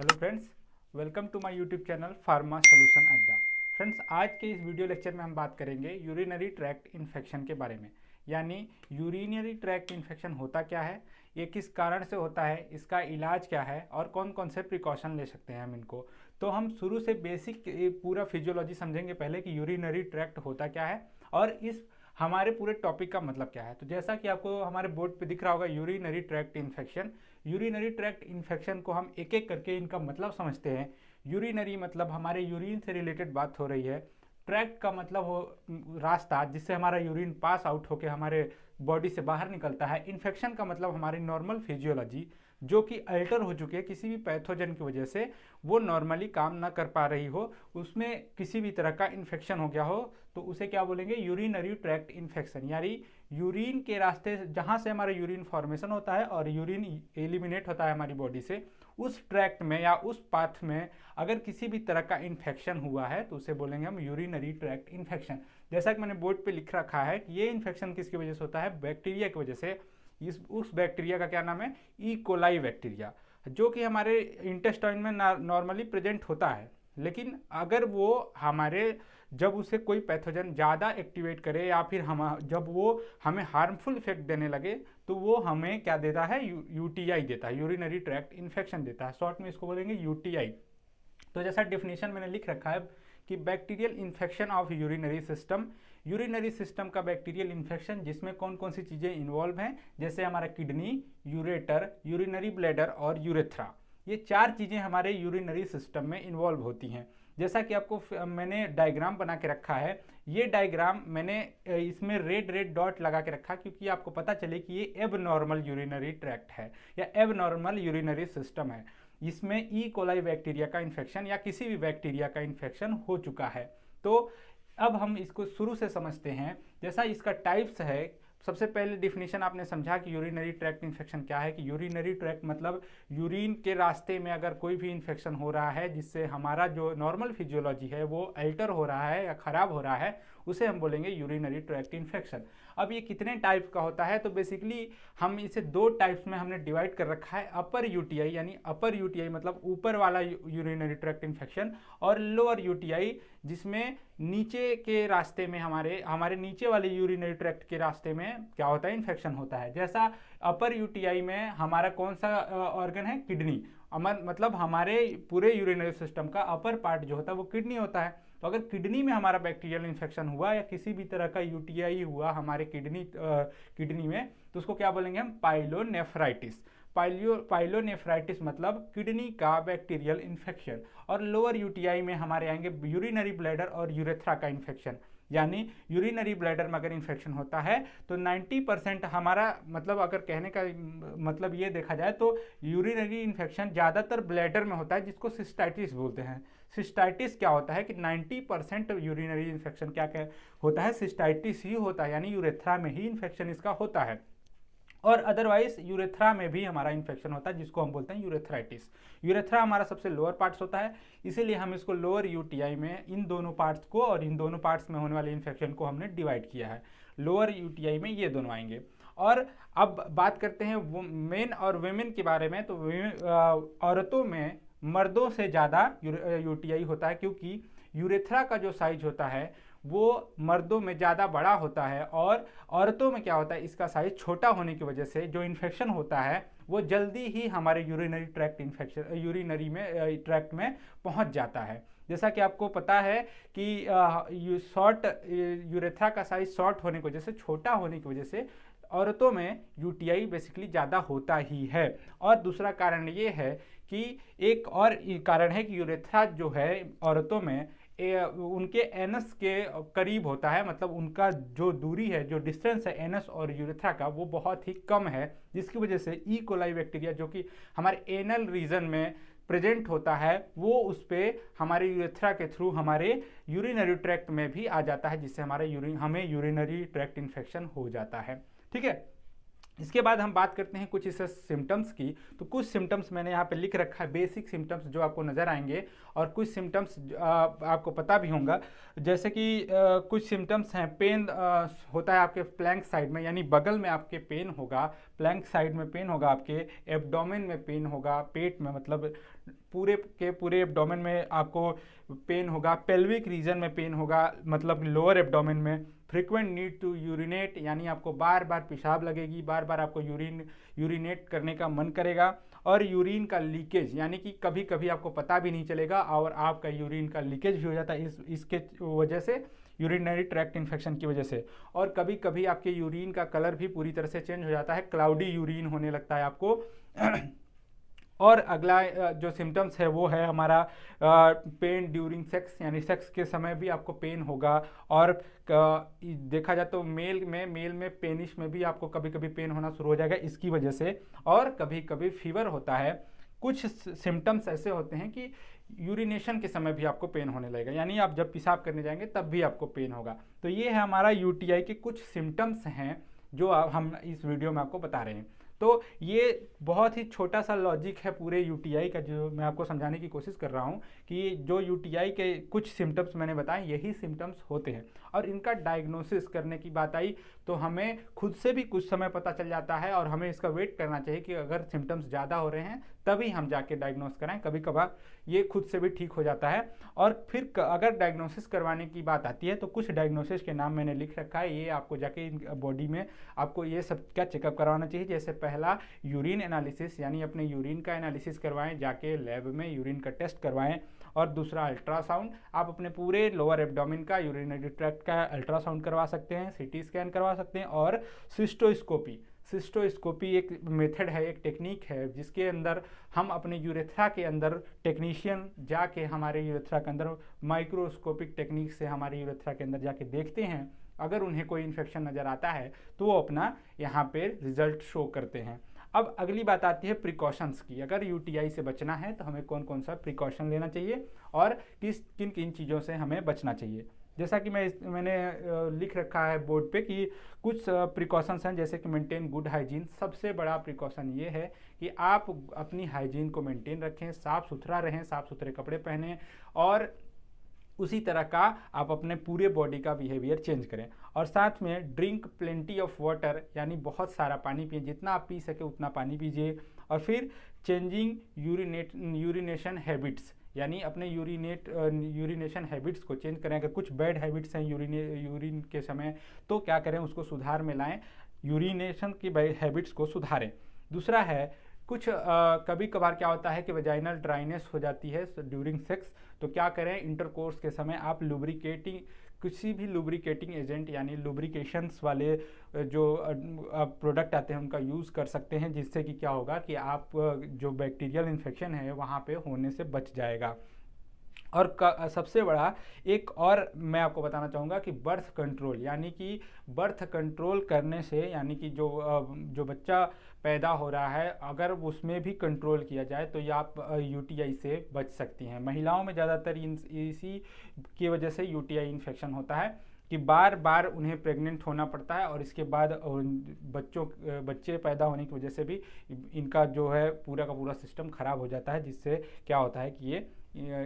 Hello friends, welcome to my YouTube channel pharma solution अड्डा। Friends, आज के इस वीडियो लेक्चर में हम बात करेंगे यूरिनरी ट्रैक्ट इन्फेक्शन के बारे में। यानी यूरिनरी ट्रैक्ट इन्फेक्शन होता क्या है, ये किस कारण से होता है, इसका इलाज क्या है और कौन कौन से प्रिकॉशन ले सकते हैं हम इनको। तो हम शुरू से बेसिक पूरा फिजियोलॉजी समझेंगे पहले कि यूरिनरी ट्रैक्ट होता क्या है और इस हमारे पूरे टॉपिक का मतलब क्या है। तो जैसा कि आपको हमारे बोर्ड पे दिख रहा होगा urinary tract infection. Urinary tract infection को हम एक एक करके इनका मतलब समझते हैं। यूरिनरी मतलब हमारे यूरिन से रिलेटेड बात हो रही है। ट्रैक्ट का मतलब हो रास्ता जिससे हमारा यूरिन पास आउट होकर हमारे बॉडी से बाहर निकलता है। इन्फेक्शन का मतलब हमारी नॉर्मल फिजियोलॉजी जो कि अल्टर हो चुकी है किसी भी पैथोजन की वजह से, वो नॉर्मली काम ना कर पा रही हो, उसमें किसी भी तरह का इन्फेक्शन हो गया हो तो उसे क्या बोलेंगे, यूरिनरी ट्रैक्ट इन्फेक्शन। यानी यूरिन के रास्ते जहाँ से हमारा यूरिन फॉर्मेशन होता है और यूरिन एलिमिनेट होता है हमारी बॉडी से, उस ट्रैक्ट में या उस पाथ में अगर किसी भी तरह का इन्फेक्शन हुआ है तो उसे बोलेंगे हम यूरिनरी ट्रैक्ट इन्फेक्शन। जैसा कि मैंने बोर्ड पे लिख रखा है कि ये इन्फेक्शन किसकी वजह से होता है, बैक्टीरिया की वजह से। उस बैक्टीरिया का क्या नाम है, ई कोलाई बैक्टीरिया, जो कि हमारे इंटेस्टाइन में नॉर्मली प्रेजेंट होता है। लेकिन अगर वो हमारे जब उसे कोई पैथोजन ज़्यादा एक्टिवेट करे या फिर हम जब वो हमें हार्मफुल इफेक्ट देने लगे तो वो हमें क्या देता है, यूटीआई देता है, यूरिनरी ट्रैक्ट इन्फेक्शन देता है। शॉर्ट में इसको बोलेंगे यूटीआई। तो जैसा डेफिनेशन मैंने लिख रखा है कि bacterial infection of urinary system, urinary system का बैक्टीरियल इन्फेक्शन जिसमें कौन कौन सी चीज़ें इन्वॉल्व हैं, जैसे हमारा किडनी, यूरेटर, यूरिनरी ब्लैडर और यूरेथ्रा। ये चार चीज़ें हमारे यूरिनरी सिस्टम में इन्वॉल्व होती हैं। जैसा कि आपको मैंने डायग्राम बना के रखा है, ये डायग्राम मैंने इसमें रेड रेड डॉट लगा के रखा क्योंकि आपको पता चले कि ये एब नॉर्मल यूरिनरी ट्रैक्ट है या एब नॉर्मल यूरिनरी सिस्टम है। इसमें ई कोलाई बैक्टीरिया का इन्फेक्शन या किसी भी बैक्टीरिया का इन्फेक्शन हो चुका है। तो अब हम इसको शुरू से समझते हैं। जैसा इसका टाइप्स है, सबसे पहले डिफिनीशन आपने समझा कि यूरिनरी ट्रैक्ट इन्फेक्शन क्या है, कि यूरिनरी ट्रैक्ट मतलब यूरिन के रास्ते में अगर कोई भी इन्फेक्शन हो रहा है जिससे हमारा जो नॉर्मल फिजियोलॉजी है वो अल्टर हो रहा है या ख़राब हो रहा है, उसे हम बोलेंगे यूरिनरी ट्रैक्ट इन्फेक्शन। अब ये कितने टाइप का होता है, तो बेसिकली हम इसे दो टाइप्स में हमने डिवाइड कर रखा है। अपर यूटीआई यानी अपर यूटीआई मतलब ऊपर वाला यूरिनरी ट्रैक्ट इन्फेक्शन, और लोअर यूटीआई जिसमें नीचे के रास्ते में हमारे नीचे वाले यूरिनरी ट्रैक्ट के रास्ते में क्या होता है, इन्फेक्शन होता है। जैसा अपर यूटीआई में हमारा कौन सा ऑर्गन है, किडनी। मतलब हमारे पूरे यूरिनरी सिस्टम का अपर पार्ट जो होता है वो किडनी होता है। तो अगर किडनी में हमारा बैक्टीरियल इन्फेक्शन हुआ या किसी भी तरह का यूटीआई हुआ हमारे किडनी में, तो उसको क्या बोलेंगे हम, पाइलोनेफ्राइटिस। पाइलोनेफ्राइटिस मतलब किडनी का बैक्टीरियल इन्फेक्शन। और लोअर यूटीआई में हमारे आएंगे यूरिनरी ब्लैडर और यूरेथ्रा का इन्फेक्शन। यानी यूरिनरी ब्लैडर में अगर इन्फेक्शन होता है तो 90% हमारा मतलब, अगर कहने का मतलब ये देखा जाए तो यूरिनरी इन्फेक्शन ज़्यादातर ब्लैडर में होता है, जिसको सिस्टाइटिस बोलते हैं। सिस्टाइटिस क्या होता है कि 90% यूरिनरी इन्फेक्शन क्या क्या होता है, सिस्टाइटिस ही होता है, यानी यूरेथ्रा में ही इन्फेक्शन इसका होता है। और अदरवाइज यूरेथ्रा में भी हमारा इन्फेक्शन होता है जिसको हम बोलते हैं यूरेथ्राइटिस। यूरेथ्रा हमारा सबसे लोअर पार्ट्स होता है, इसीलिए हम इसको लोअर यूटीआई में इन दोनों पार्ट्स को और इन दोनों पार्ट्स में होने वाले इन्फेक्शन को हमने डिवाइड किया है। लोअर यूटीआई में ये दोनों आएंगे। और अब बात करते हैं मेन और वेमेन के बारे में। तो औरतों में मर्दों से ज़्यादा यूटीआई होता है, क्योंकि यूरेथ्रा का जो साइज होता है वो मर्दों में ज़्यादा बड़ा होता है, और औरतों में क्या होता है, इसका साइज छोटा होने की वजह से जो इन्फेक्शन होता है वो जल्दी ही हमारे यूरिनरी में ट्रैक्ट में पहुंच जाता है। जैसा कि आपको पता है कि शॉर्ट यूरेथ्रा का साइज शॉर्ट होने की वजह से, छोटा होने की वजह से औरतों में यूटीआई बेसिकली ज़्यादा होता ही है। और दूसरा कारण ये है कि एक और कारण है कि यूरेथ्रा जो है औरतों में उनके एनस के करीब होता है, मतलब उनका जो दूरी है, जो डिस्टेंस है एनस और यूरेथ्रा का, वो बहुत ही कम है, जिसकी वजह से ई कोलाई बैक्टीरिया जो कि हमारे एनल रीजन में प्रेजेंट होता है वो उस पर हमारे यूरेथ्रा के थ्रू हमारे यूरिनरी ट्रैक्ट में भी आ जाता है, जिससे हमें यूरिनरी ट्रैक्ट इन्फेक्शन हो जाता है। ठीक है, इसके बाद हम बात करते हैं कुछ इससे सिम्टम्स की। तो कुछ सिम्टम्स मैंने यहाँ पे लिख रखा है, बेसिक सिम्टम्स जो आपको नज़र आएंगे, और कुछ सिम्टम्स आपको पता भी होगा। जैसे कि कुछ सिम्टम्स हैं, पेन होता है आपके प्लैंक साइड में, यानी बगल में आपके पेन होगा, प्लैंक साइड में पेन होगा, आपके एब्डोमेन में पेन होगा, पेट में मतलब पूरे के पूरे एब्डोमेन में आपको पेन होगा, पेल्विक रीजन में पेन होगा, मतलब लोअर एब्डोमेन में, फ्रीक्वेंट नीड टू यूरिनेट यानी आपको बार बार पेशाब लगेगी, बार बार आपको यूरिनेट करने का मन करेगा, और यूरिन का लीकेज यानी कि कभी कभी आपको पता भी नहीं चलेगा और आपका यूरिन का लीकेज भी हो जाता है इसके वजह से, यूरिनरी ट्रैक्ट इन्फेक्शन की वजह से। और कभी कभी आपके यूरिन का कलर भी पूरी तरह से चेंज हो जाता है, क्लाउडी यूरिन होने लगता है आपको। और अगला जो सिम्टम्स है वो है हमारा पेन ड्यूरिंग सेक्स, यानी सेक्स के समय भी आपको पेन होगा। और देखा जाए तो मेल में पेनिस में भी आपको कभी कभी पेन होना शुरू हो जाएगा इसकी वजह से। और कभी कभी फीवर होता है। कुछ सिम्टम्स ऐसे होते हैं कि यूरिनेशन के समय भी आपको पेन होने लगेगा, यानी आप जब पेशाब करने जाएंगे तब भी आपको पेन होगा। तो ये है हमारा यूटीआई के कुछ सिम्टम्स हैं जो हम इस वीडियो में आपको बता रहे हैं। तो ये बहुत ही छोटा सा लॉजिक है पूरे यूटीआई का, जो मैं आपको समझाने की कोशिश कर रहा हूँ कि जो यूटीआई के कुछ सिम्टम्स मैंने बताए यही सिम्टम्स होते हैं। और इनका डायग्नोसिस करने की बात आई तो हमें खुद से भी कुछ समय पता चल जाता है, और हमें इसका वेट करना चाहिए कि अगर सिम्टम्स ज़्यादा हो रहे हैं तभी हम जाके डायग्नोस कराएं। कभी कभार ये खुद से भी ठीक हो जाता है। और फिर अगर डायग्नोसिस करवाने की बात आती है तो कुछ डायग्नोसिस के नाम मैंने लिख रखा है, ये आपको जाके बॉडी में आपको ये सब क्या चेकअप करवाना चाहिए। जैसे पहला यूरिन एनालिसिस, यानी अपने यूरिन का एनालिसिस करवाएं, जाके लैब में यूरिन का टेस्ट करवाएं। और दूसरा अल्ट्रासाउंड, आप अपने पूरे लोअर एब्डोमेन का, यूरिनरी ट्रैक्ट का अल्ट्रासाउंड करवा सकते हैं, सीटी स्कैन करवा सकते हैं। और सिस्टोस्कोपी एक मेथड है, एक टेक्निक है जिसके अंदर हम अपने यूरेथ्रा के अंदर टेक्नीशियन जाके हमारे यूरेथ्रा के अंदर माइक्रोस्कोपिक टेक्निक से हमारे यूरेथ्रा के अंदर जाके देखते हैं। अगर उन्हें कोई इन्फेक्शन नज़र आता है तो वो अपना यहाँ पे रिजल्ट शो करते हैं। अब अगली बात आती है प्रिकॉशंस की। अगर यूटीआई से बचना है तो हमें कौन कौन सा प्रिकॉशन लेना चाहिए और किन किन चीज़ों से हमें बचना चाहिए। जैसा कि मैंने लिख रखा है बोर्ड पे कि कुछ प्रिकॉशंस हैं, जैसे कि मेंटेन गुड हाइजीन। सबसे बड़ा प्रिकॉशन ये है कि आप अपनी हाइजीन को मेंटेन रखें, साफ़ सुथरा रहें, साफ़ सुथरे कपड़े पहनें, और उसी तरह का आप अपने पूरे बॉडी का बिहेवियर चेंज करें। और साथ में ड्रिंक प्लेंटी ऑफ वाटर, यानी बहुत सारा पानी पिए, जितना आप पी सके उतना पानी पीजिए। और फिर चेंजिंग यूरिनेशन हैबिट्स, यानी अपने यूरिनेशन हैबिट्स को चेंज करें। अगर कुछ बैड हैबिट्स हैं यूरिन के समय तो क्या करें, उसको सुधार में लाएं, यूरिनेशन की हैबिट्स को सुधारें। दूसरा है कुछ कभी कभार क्या होता है कि वजाइनल ड्राइनेस हो जाती है ड्यूरिंग सेक्स, तो क्या करें, इंटरकोर्स के समय आप लुब्रिकेटिंग, किसी भी लुब्रिकेटिंग एजेंट यानी लुब्रिकेशंस वाले जो प्रोडक्ट आते हैं उनका यूज़ कर सकते हैं, जिससे कि क्या होगा कि आप जो बैक्टीरियल इन्फेक्शन है वहाँ पे होने से बच जाएगा। और सबसे बड़ा एक और मैं आपको बताना चाहूँगा कि बर्थ कंट्रोल, यानी कि बर्थ कंट्रोल करने से, यानी कि जो बच्चा पैदा हो रहा है अगर उसमें भी कंट्रोल किया जाए तो ये आप यूटीआई से बच सकती हैं। महिलाओं में ज़्यादातर इसी की वजह से यूटीआई इन्फेक्शन होता है कि बार बार उन्हें प्रेग्नेंट होना पड़ता है, और इसके बाद बच्चे पैदा होने की वजह से भी इनका जो है पूरा का पूरा सिस्टम ख़राब हो जाता है, जिससे क्या होता है कि ये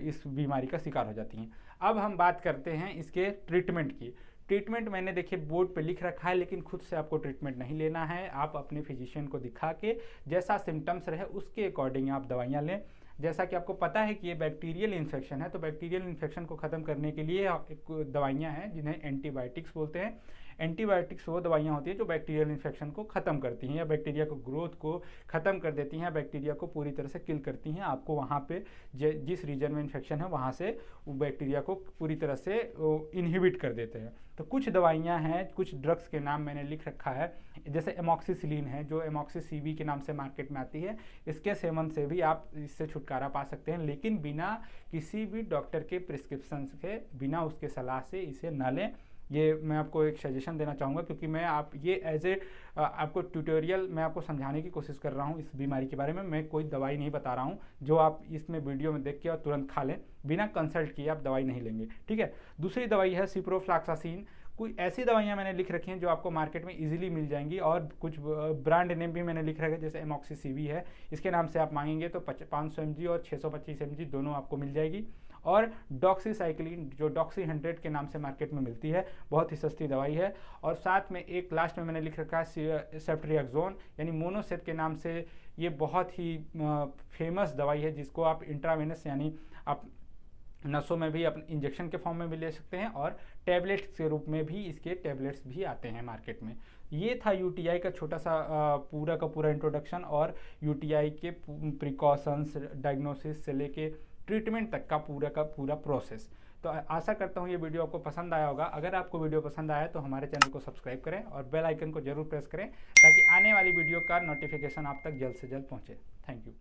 इस बीमारी का शिकार हो जाती हैं। अब हम बात करते हैं इसके ट्रीटमेंट की। ट्रीटमेंट मैंने देखिए बोर्ड पे लिख रखा है, लेकिन खुद से आपको ट्रीटमेंट नहीं लेना है। आप अपने फिजिशियन को दिखा के जैसा सिम्टम्स रहे उसके अकॉर्डिंग आप दवाइयाँ लें। जैसा कि आपको पता है कि ये बैक्टीरियल इन्फेक्शन है, तो बैक्टीरियल इन्फेक्शन को ख़त्म करने के लिए एक दवाइयाँ हैं जिन्हें एंटीबायोटिक्स बोलते हैं। एंटीबायोटिक्स वो दवाइयाँ होती हैं जो बैक्टीरियल इन्फेक्शन को ख़त्म करती हैं, या बैक्टीरिया को ग्रोथ को ख़त्म कर देती हैं, बैक्टीरिया को पूरी तरह से किल करती हैं। आपको वहाँ पे जिस रीजन में इन्फेक्शन है वहाँ से वो बैक्टीरिया को पूरी तरह से इनहिबिट कर देते हैं। तो कुछ दवाइयाँ हैं, कुछ ड्रग्स के नाम मैंने लिख रखा है, जैसे एमॉक्सिसिलिन है जो एमॉक्सिसीवी के नाम से मार्केट में आती है। इसके सेवन से भी आप इससे छुटकारा पा सकते हैं, लेकिन बिना किसी भी डॉक्टर के प्रिस्क्रिप्शन के, बिना उसके सलाह से इसे ना लें। ये मैं आपको एक सजेशन देना चाहूँगा, क्योंकि मैं ये एज ए आपको ट्यूटोरियल मैं आपको समझाने की कोशिश कर रहा हूँ इस बीमारी के बारे में। मैं कोई दवाई नहीं बता रहा हूँ जो आप इसमें वीडियो में देख के और तुरंत खा लें, बिना कंसल्ट किए आप दवाई नहीं लेंगे, ठीक है। दूसरी दवाई है सिप्रोफ्लॉक्सासिन। कोई ऐसी दवाइयाँ मैंने लिख रखी हैं जो आपको मार्केट में इजीली मिल जाएंगी, और कुछ ब्रांड नेम भी मैंने लिख रखा है, जैसे एमॉक्सिसीवी है, इसके नाम से आप मांगेंगे तो 500 mg और 625 mg दोनों आपको मिल जाएगी। और डॉक्सीसाइक्लिन जो डॉक्सी 100 के नाम से मार्केट में मिलती है, बहुत ही सस्ती दवाई है। और साथ में एक लास्ट में मैंने लिख रखा है सेफ्ट्रियाक्सोन यानी मोनोसेट के नाम से, ये बहुत ही फेमस दवाई है जिसको आप इंट्रावेनस यानी आप नसों में भी अपने इंजेक्शन के फॉर्म में भी ले सकते हैं और टैबलेट्स के रूप में भी इसके टैबलेट्स भी आते हैं मार्केट में। ये था यूटीआई का छोटा सा पूरा का पूरा इंट्रोडक्शन और यूटीआई के प्रिकॉशंस, डायग्नोसिस से लेके ट्रीटमेंट तक का पूरा प्रोसेस। तो आशा करता हूँ ये वीडियो आपको पसंद आया होगा। अगर आपको वीडियो पसंद आया तो हमारे चैनल को सब्सक्राइब करें और बेल आइकन को जरूर प्रेस करें ताकि आने वाली वीडियो का नोटिफिकेशन आप तक जल्द से जल्द पहुँचे। Thank you.